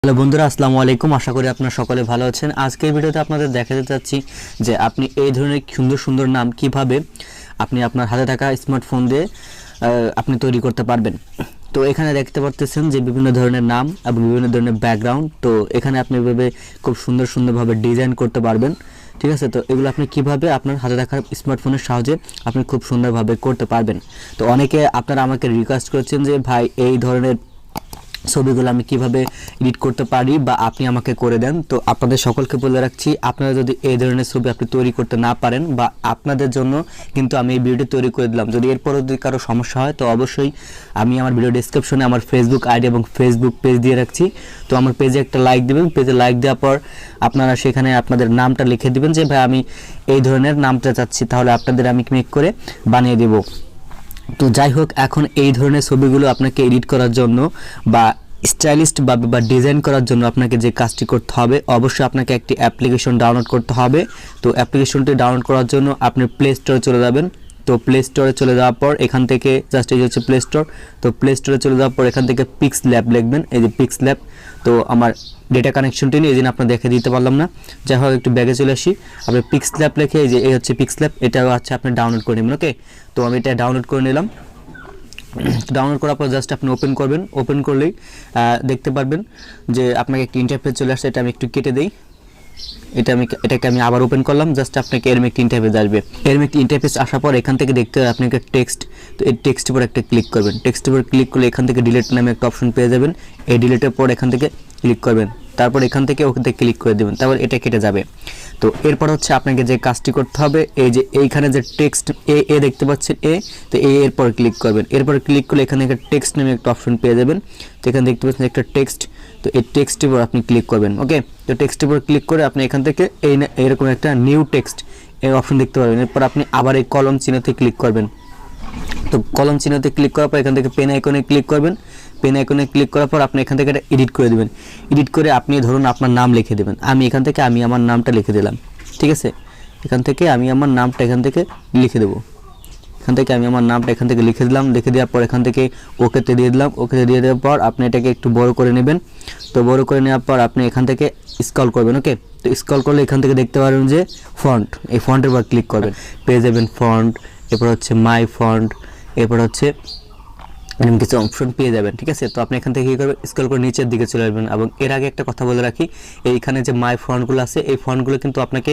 Hello বন্ধুরা, আসসালামু আলাইকুম। আশা করি আপনারা সকলে ভালো আছেন। আজকের ভিডিওতে আপনাদের দেখাতে চাচ্ছি যে আপনি এই ধরনের সুন্দর সুন্দর নাম কিভাবে আপনি আপনার হাতে থাকা স্মার্টফোন দিয়ে আপনি তৈরি করতে পারবেন। তো এখানে দেখতে পাচ্ছেন যে বিভিন্ন ধরনের নাম এবং বিভিন্ন ধরনের ব্যাকগ্রাউন্ড। তো এখানে আপনি এভাবে খুব সুন্দরভাবে ডিজাইন করতে পারবেন। ঠিক আছে, তো এগুলো আপনি কিভাবে আপনার হাতে থাকা স্মার্টফোনের সাহায্যে আপনি খুব সুন্দরভাবে করতে পারবেন। তো অনেকে আপনারা আমাকে রিকোয়েস্ট করেছেন যে ভাই এই ধরনের ছবিগুলো আমি কিভাবে এডিট করতে পারি বা আপনি আমাকে করে দেন। তো আপনাদের সকলকে বলে রাখছি, আপনারা যদি এই ধরনের ছবি আপনি তৈরি করতে না পারেন বা আপনাদের জন্য কিন্তু আমি এই ভিডিওটি তৈরি করে দিলাম। যদি এরপর যদি কারো সমস্যা হয় তো অবশ্যই আমি আমার ভিডিও ডেসক্রিপশনে আমার ফেসবুক আইডি এবং ফেসবুক পেজ দিয়ে রাখছি। তো আমার পেজে একটা লাইক দেবেন। পেজে লাইক দেওয়ার পর আপনারা সেখানে আপনাদের নামটা লিখে দিবেন যে ভাই আমি এই ধরনের নামটা চাচ্ছি, তাহলে আপনাদের আমি মেক করে বানিয়ে দেবো। তো যাই হোক, এখন এই ধরনের ছবিগুলো আপনাকে এডিট করার জন্য বা স্টাইলিস্ট বা ডিজাইন করার জন্য আপনাকে যে কাজটি করতে হবে, অবশ্যই আপনাকে একটি অ্যাপ্লিকেশন ডাউনলোড করতে হবে। তো অ্যাপ্লিকেশনটি ডাউনলোড করার জন্য আপনি প্লে স্টোরে চলে যাবেন। তো প্লে স্টোরে চলে যাওয়ার পর এখান থেকে জাস্ট এই হচ্ছে প্লে স্টোর। তো প্লে স্টোরে চলে যাওয়ার পর এখান থেকে পিক্স ল্যাব লিখবেন, এই যে পিক্স ল্যাব। তো আমার ডেটা কানেকশনটি নিয়ে এই দিন আপনার দেখে দিতে পারলাম না, যাই হোক একটু ব্যাগে চলে আসি। আপনি পিক্স ল্যাব লিখে এই যে এই হচ্ছে পিক্স ল্যাব, এটা হচ্ছে আপনি ডাউনলোড করে নেবেন। ওকে, তো আমি এটা ডাউনলোড করে নিলাম। ডাউনলোড করার পর জাস্ট আপনি ওপেন করবেন। ওপেন করলেই দেখতে পারবেন যে আপনাকে একটি ইন্টারফেস চলে আসছে। এটা আমি একটু কেটে দেই। এটাকে আমি আবার ওপেন করলাম। জাস্ট আপনাকে এরকম একটি ইন্টারফেস আসবে। এরকম একটি ইন্টারফেস আসার পর এখান থেকে দেখতে হবে আপনাকে টেক্সট। তো এই টেক্সটের উপর একটা ক্লিক করবেন। টেক্সটের উপর ক্লিক করলে এখান থেকে ডিলিট নামে একটা অপশন পেয়ে যাবেন। এই ডিলিটের পর এখান থেকে ক্লিক করবেন, তারপর এখান থেকে ওখানে ক্লিক করে দেবেন, তারপর এটা কেটে যাবে। তো এরপর হচ্ছে আপনাকে যে কাজটি করতে হবে, এই যে এইখানে যে টেক্সট এ দেখতে পাচ্ছেন এ, তো এরপর ক্লিক করবেন। এরপর ক্লিক করলে এখানে একটা টেক্সট নামে একটা অপশন পেয়ে যাবেন। তো এখানে দেখতে পাচ্ছেন একটা টেক্সট, তো এই টেক্সটের উপর আপনি ক্লিক করবেন। ওকে, তো টেক্সটের উপর ক্লিক করে আপনি এখান থেকে এইরকম একটা নিউ টেক্সট এই অপশন দেখতে পাবেন। এরপর আপনি আবার এই কলম চিহ্নতে ক্লিক করবেন। তো কলম চিহ্নতে ক্লিক করার পর এখান থেকে পেন আইকনে ক্লিক করবেন। পেন আইকনে ক্লিক করার পর আপনি এখান থেকে এটা এডিট করে দেবেন। এডিট করে আপনি ধরুন আপনার নাম লিখে দেবেন। আমি এখান থেকে আমি আমার নামটা লিখে দিলাম। ঠিক আছে, এখান থেকে আমি আমার নামটা এখান থেকে লিখে দেবো। এখান থেকে আমি আমার নামটা এখান থেকে লিখে দিলাম। লিখে দেওয়ার পর এখান থেকে ওকেতে দিয়ে দিলাম। ওকেতে দিয়ে দেওয়ার পর আপনি এটাকে একটু বড় করে নেবেন। তো বড় করে নেওয়ার পর আপনি এখান থেকে স্ক্রল করবেন। ওকে, তো স্ক্রল করলে এখান থেকে দেখতে পারবেন যে ফন্ট, এই ফন্টের উপর ক্লিক করবেন। পেয়ে যাবেন ফন্ট, এরপর হচ্ছে মাই ফন্ট, এরপর হচ্ছে এরকম কিছু অপশন পেয়ে যাবেন। ঠিক আছে, তো আপনি এখান থেকে কী করবেন, স্ক্রল করে নিচের দিকে চলে আসবেন। এবং এর আগে একটা কথা বলে রাখি, এইখানে যে মাই ফন্টগুলো আছে এই ফন্টগুলো কিন্তু আপনাকে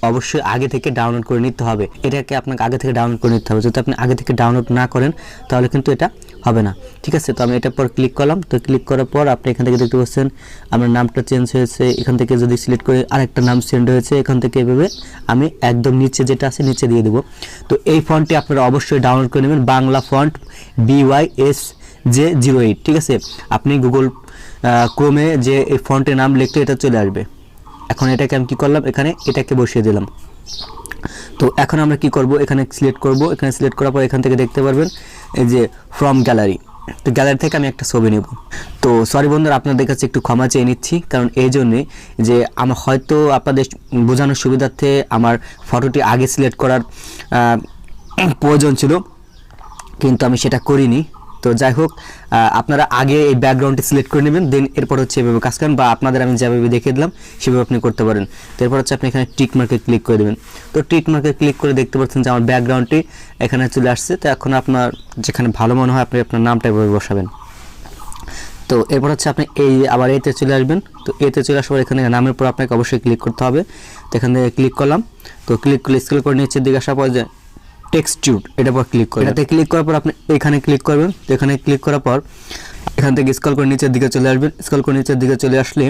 অবশ্যই আগে থেকে ডাউনলোড করে নিতে হবে। এটাকে আপনাকে আগে থেকে ডাউনলোড করে নিতে হবে। যদি আপনি আগে থেকে ডাউনলোড না করেন তাহলে কিন্তু এটা হবে না। ঠিক আছে, তো আমি এটার পর ক্লিক করলাম। তো ক্লিক করার পর আপনি এখান থেকে দেখতে পাচ্ছেন আমার নামটা চেঞ্জ হয়েছে। এখান থেকে যদি সিলেক্ট করে আরেকটা নাম চেঞ্জ হয়েছে, এখান থেকে এভাবে আমি একদম নিচে যেটা আছে নিচে দিয়ে দেবো। তো এই ফন্টটি আপনারা অবশ্যই ডাউনলোড করে নেবেন, বাংলা ফন্ট BYSJ08। ঠিক আছে, আপনি গুগল ক্রোমে যে এই ফন্টের নাম লিখলে এটা চলে আসবে। এখন এটাকে আমি কী করলাম, এখানে এটাকে বসিয়ে দিলাম। তো এখন আমরা কি করব, এখানে সিলেক্ট করব। এখানে সিলেক্ট করার পর এখান থেকে দেখতে পারবেন এই যে ফ্রম গ্যালারি। তো গ্যালারি থেকে আমি একটা ছবি নেব। তো সরি বন্ধুরা, আপনাদের কাছে একটু ক্ষমা চেয়ে নিচ্ছি, কারণ এই জন্যে যে আমার হয়তো আপনাদের বোঝানোর সুবিধার্থে আমার ফটোটি আগে সিলেক্ট করার প্রয়োজন ছিল, কিন্তু আমি সেটা করিনি। তো যাই হোক, আপনারা আগে এই ব্যাকগ্রাউন্ডটি সিলেক্ট করে নেবেন, দেন এরপর হচ্ছে এভাবে কাজ করেন, বা আপনাদের আমি যেভাবে দেখিয়ে দিলাম সেভাবে আপনি করতে পারেন। তো এরপর হচ্ছে আপনি এখানে টিক মার্কে ক্লিক করে দেবেন। তো টিক মার্কে ক্লিক করে দেখতে পাচ্ছেন যে আমার ব্যাকগ্রাউন্ডটি এখানে চলে আসছে। তো এখন আপনার যেখানে ভালো মনে হয় আপনি আপনার নামটা এভাবে বসাবেন। তো এরপর হচ্ছে আপনি আবার এতে চলে আসবেন। তো এতে চলে আসার পর এখানে নামের পর আপনাকে অবশ্যই ক্লিক করতে হবে। তো এখান থেকে ক্লিক করলাম। তো ক্লিক করলে স্ক্রল করে নিচের দিকে আসার পর যে টেক্সটিউড এটার পর ক্লিক করবেন। এটাতে ক্লিক করার পর আপনি এখানে ক্লিক করবেন। তো এখানে ক্লিক করার পর এখান থেকে স্ক্রল করে নিচের দিকে চলে আসবেন। স্ক্রল করে নিচের দিকে চলে আসলে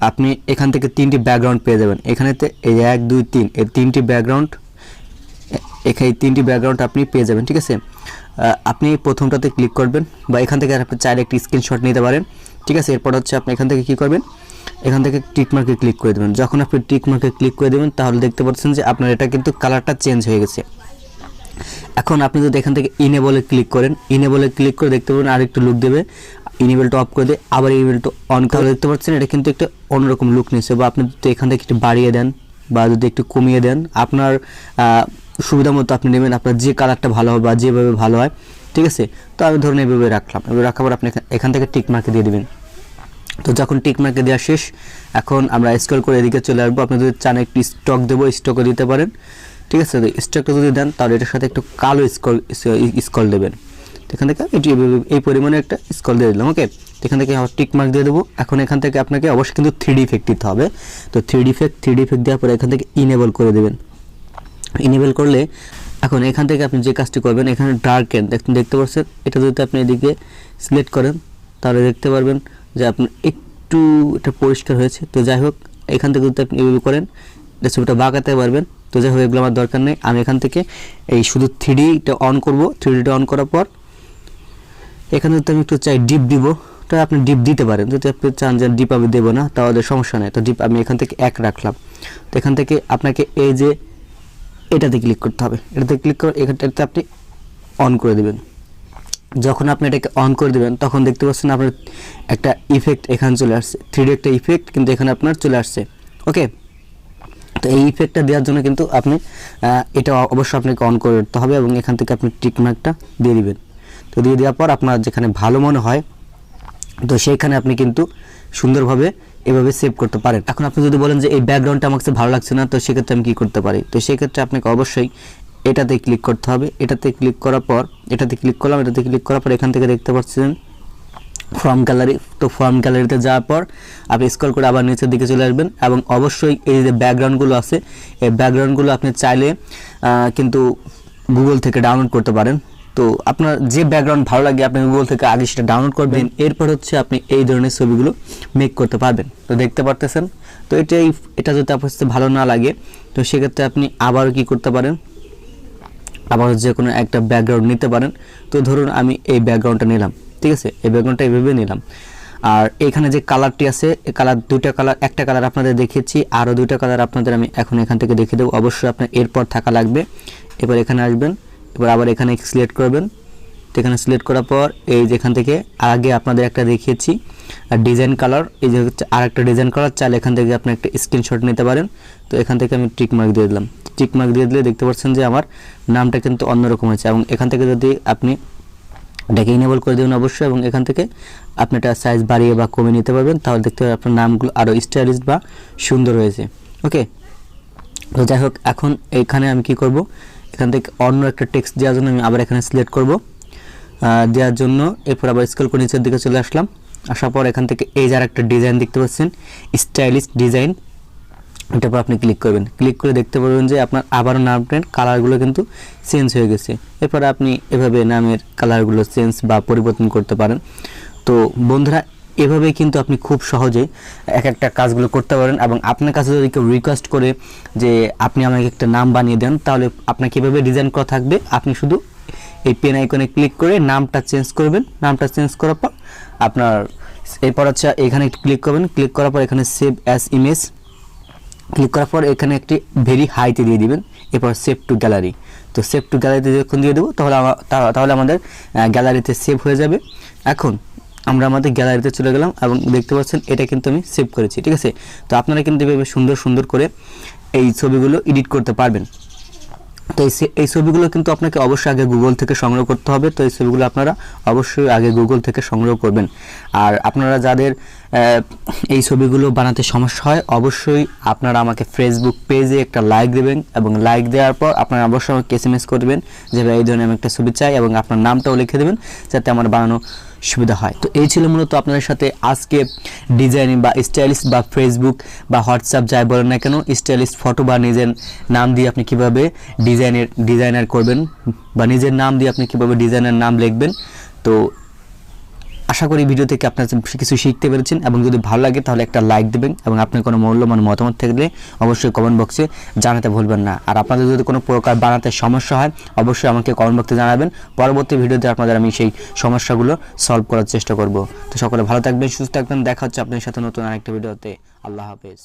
আপনি এখান থেকে 3টি ব্যাকগ্রাউন্ড পেয়ে যাবেন। এখানেতে এই 1 2 3 এই 3টি ব্যাকগ্রাউন্ড, এখানে 3টি ব্যাকগ্রাউন্ড আপনি পেয়ে যাবেন। ঠিক আছে, আপনি প্রথমটাতে ক্লিক করবেন, বা এখান থেকে আপনি চাইলে একটি স্ক্রিনশট নিতে পারেন। ঠিক আছে, এরপর হচ্ছে আপনি এখান থেকে কী করবেন, এখান থেকে টিক মার্কে ক্লিক করে দেবেন। যখন আপনি টিক মার্কে ক্লিক করে দেবেন তাহলে দেখতে পাচ্ছেন যে আপনার এটা কিন্তু কালারটা চেঞ্জ হয়ে গেছে। এখন আপনি যদি এখান থেকে ইনেবলে ক্লিক করেন, ইনেবলে ক্লিক করে দেখতে পাবেন আরেকটু লুক দেবে। ইনেবলটা অফ করে দিয়ে আবার ইনেবলটা অন করে দেখতে পাচ্ছেন এটা কিন্তু একটা অন্যরকম লুক নিচ্ছে। বা আপনি যদি এখান থেকে একটু বাড়িয়ে দেন বা যদি একটু কমিয়ে দেন, আপনার সুবিধা মতো আপনি নেবেন, আপনার যে কালারটা ভালো হবে বা যেভাবে ভালো হয়। ঠিক আছে, তো আমি ধরুন এইভাবে রাখলাম। এভাবে রাখার পর আপনি এখান থেকে টিক মার্কে দিয়ে দেবেন। তো যখন টিক মার্কে দেওয়া শেষ, এখন আমরা স্ক্রল করে এদিকে চলে আসবো। আপনি যদি চান একটু স্টক দেবো, স্টকও দিতে পারেন, ঠিক আছে। তো স্টকটা যদি দেন তাহলে এটার সাথে একটু কালো স্ক্রল দেবেন। এখান থেকে এটি এই পরিমাণে একটা স্ক্রল দিয়ে দিলাম। ওকে, এখান থেকে আবার টিক মার্ক দিয়ে দেবো। এখন এখান থেকে আপনাকে অবশ্যই কিন্তু 3D ইফেক্ট দিতে হবে। তো 3D ইফেক্ট দেওয়ার পরে এখান থেকে ইনেবল করে দেবেন। ইনেবল করলে এখন এখান থেকে আপনি যে কাজটি করবেন, এখানে ডার্কেন দেখতে পাচ্ছেন, এটা যদি আপনি এদিকে সিলেক্ট করেন তাহলে দেখতে পারবেন যে আপনার একটু এটা পরিষ্কার হয়েছে। তো যাই হোক, এখান থেকে যদি আপনি এভাবে করেন ছবিটা বাঁকাতে পারবেন। তো যাই হোক, এগুলো আমার দরকার নেই। আমি এখান থেকে এই শুধু 3Dটা অন করব। 3Dটা অন করার পর এখানে যদি আমি একটু চাই ডিপ দিব, তো আপনি ডিপ দিতে পারেন। যদি আপনি চান যে ডিপ আমি দেবো না তাহলে সমস্যা নেই। তো ডিপ আমি এখান থেকে 1 রাখলাম। তো এখান থেকে আপনাকে এই যে এটাতে ক্লিক করতে হবে। এটাতে ক্লিক করে এখানটাতে আপনি অন করে দেবেন। যখন আপনি এটাকে অন করে দেবেন তখন দেখতে পাচ্ছেন আপনার একটা ইফেক্ট এখানে চলে আসছে, 3D একটা ইফেক্ট কিন্তু এখানে আপনার চলে আসছে। ওকে, তো এই ইফেক্টটা দেওয়ার জন্য কিন্তু আপনি এটা অবশ্যই আপনাকে অন করে রাখতে হবে এবং এখান থেকে আপনি টিক মার্কটা দিয়ে দিবেন। তো দিয়ে দেওয়ার পর আপনার যেখানে ভালো মনে হয় তো সেইখানে আপনি কিন্তু সুন্দরভাবে এভাবে সেভ করতে পারেন। এখন আপনি যদি বলেন যে এই ব্যাকগ্রাউন্ডটা আমার কাছে ভালো লাগছে না, তো সেক্ষেত্রে আমি কী করতে পারি? তো সেক্ষেত্রে আপনাকে অবশ্যই এটাতে ক্লিক করতে হবে। এটাতে ক্লিক করার পর এটাতে ক্লিক করলাম। এটাতে ক্লিক করার পর এখান থেকে দেখতে পাচ্ছেন ফর্ম গ্যালারি। তো ফর্ম গ্যালারিতে যাওয়ার পর আপনি স্ক্রল করে আবার নিচের দিকে চলে আসবেন এবং অবশ্যই এই যে ব্যাকগ্রাউন্ডগুলো আছে এই ব্যাকগ্রাউন্ডগুলো আপনি চাইলে কিন্তু গুগল থেকে ডাউনলোড করতে পারেন। তো আপনার যে ব্যাকগ্রাউন্ড ভালো লাগে আপনি গুগল থেকে আগে সেটা ডাউনলোড করবেন। এরপর হচ্ছে আপনি এই ধরনের ছবিগুলো মেক করতে পারবেন। তো দেখতে পারতেছেন। তো এটা যদি আপনার কাছে ভালো না লাগে তো সেক্ষেত্রে আপনি আবার কি করতে পারেন, আবার যে কোনো একটা ব্যাকগ্রাউন্ড নিতে পারেন। তো ধরুন আমি এই ব্যাকগ্রাউন্ডটা নিলাম, ঠিক আছে, এই ব্যাকগ্রাউন্ডটা এইভাবে নিলাম। আর এখানে যে কালারটি আছে এই কালার দুইটা কালার, একটা কালার আপনাদের দেখিয়েছি, আরও দুইটা কালার আপনাদের আমি এখন এখান থেকে দেখিয়ে দেবো। অবশ্যই আপনার এরপর থাকা লাগবে। এবার এখানে আসবেন, এবার আবার এখানে সিলেক্ট করবেন। তো এখানে সিলেক্ট করার পর এই যেখান থেকে আগে আপনাদের একটা দেখিয়েছি ডিজাইন কালার, এই যে হচ্ছে আর একটা ডিজাইন কালার, চাইলে এখান থেকে আপনি একটা স্ক্রিনশট নিতে পারেন। তো এখান থেকে আমি টিক মার্ক দিয়ে দিলাম। টিক মার্ক দিয়ে দিলে দেখতে পাচ্ছেন যে আমার নামটা কিন্তু অন্যরকম হয়েছে। এবং এখান থেকে যদি আপনি এটাকে ইনেবল করে দেবেন অবশ্যই, এবং এখান থেকে আপনি এটা সাইজ বাড়িয়ে বা কমিয়ে নিতে পারবেন, তাহলে দেখতে পাবেন আপনার নামগুলো আরও স্টাইলিশ বা সুন্দর হয়েছে। ওকে, তো যাই হোক, এখন এইখানে আমি কি করব, এখান থেকে অন্য একটা টেক্সট দেওয়ার জন্য আমি আবার এখানে সিলেক্ট করব। দেওয়ার জন্য এরপর আবার স্ক্রল করে নিচের দিকে চলে আসলাম। আসার পর এখান থেকে এই যার একটা ডিজাইন দেখতে পাচ্ছেন স্টাইলিশ ডিজাইন, এটার পর আপনি ক্লিক করবেন। ক্লিক করে দেখতে পারবেন যে আপনার আবারও নামের কালারগুলো কিন্তু চেঞ্জ হয়ে গেছে। এরপরে আপনি এভাবে নামের কালারগুলো চেঞ্জ বা পরিবর্তন করতে পারেন। তো বন্ধুরা, এভাবে কিন্তু আপনি খুব সহজে এক একটা কাজগুলো করতে পারেন। এবং আপনার কাছে যদি কেউ রিকোয়েস্ট করে যে আপনি আমাকে একটা নাম বানিয়ে দেন, তাহলে আপনাকে এভাবে ডিজাইন করা থাকবে। আপনি শুধু এই পেন আইকনে ক্লিক করে নামটা চেঞ্জ করবেন। নামটা চেঞ্জ করার পর আপনার এরপর হচ্ছে এখানে ক্লিক করবেন। ক্লিক করার পর এখানে সেভ অ্যাজ ইমেজ ক্লিক করার পর এখানে একটি ভেরি হাইতে দিয়ে দিবেন। এরপর সেভ টু গ্যালারি। তো সেভ টু গ্যালারিতে যখন দিয়ে দেবো তাহলে আমাদের গ্যালারিতে সেভ হয়ে যাবে। এখন আমরা আমাদের গ্যালারিতে চলে গেলাম এবং দেখতে পাচ্ছেন এটা কিন্তু আমি সেভ করেছি, ঠিক আছে। তো আপনারা কিন্তু এভাবে সুন্দর সুন্দর করে এই ছবিগুলো এডিট করতে পারবেন। তো এই ছবিগুলো কিন্তু আপনাকে অবশ্যই আগে গুগল থেকে সংগ্রহ করতে হবে। তো এই ছবিগুলো আপনারা অবশ্যই আগে গুগল থেকে সংগ্রহ করবেন। আর আপনারা যাদের এই ছবিগুলো বানাতে সমস্যা হয় অবশ্যই আপনারা আমাকে ফেসবুক পেজে একটা লাইক দেবেন, এবং লাইক দেওয়ার পর আপনারা অবশ্যই আমাকে এসএমএস করবেন যে ভাই এই ধরনের আমি একটা ছবি চাই, এবং আপনার নামটাও লিখে দেবেন যাতে আমার বানানো সুবিধা হয়। তো এই ছিল মূলত আপনাদের সাথে আজকে ডিজাইনিং বা স্টাইলিশ বা ফেসবুক বা হোয়াটসঅ্যাপ যাই বলেন না কেন, স্টাইলিশ ফটো বা নিজের নাম দিয়ে আপনি কিভাবে ডিজাইনার করবেন বা নিজের নাম দিয়ে আপনি কিভাবে ডিজাইনার নাম লিখবেন। তো আশা করি ভিডিও থেকে আপনারা কিছু শিখতে পেরেছেন, এবং যদি ভালো লাগে তাহলে একটা লাইক দেবেন, এবং আপনার কোনো মূল্যবান মতামত থাকলে অবশ্যই কমেন্ট বক্সে জানাতে ভুলবেন না। আর আপনাদের যদি কোনো প্রকার বানাতে সমস্যা হয় অবশ্যই আমাকে কমেন্ট বক্সে জানাবেন। পরবর্তী ভিডিওতে আপনাদের আমি সেই সমস্যাগুলো সলভ করার চেষ্টা করব। তো সকলে ভালো থাকবেন, সুস্থ থাকবেন। দেখা হচ্ছে আপনাদের সাথে নতুন আরেকটা ভিডিওতে। আল্লাহ হাফেজ।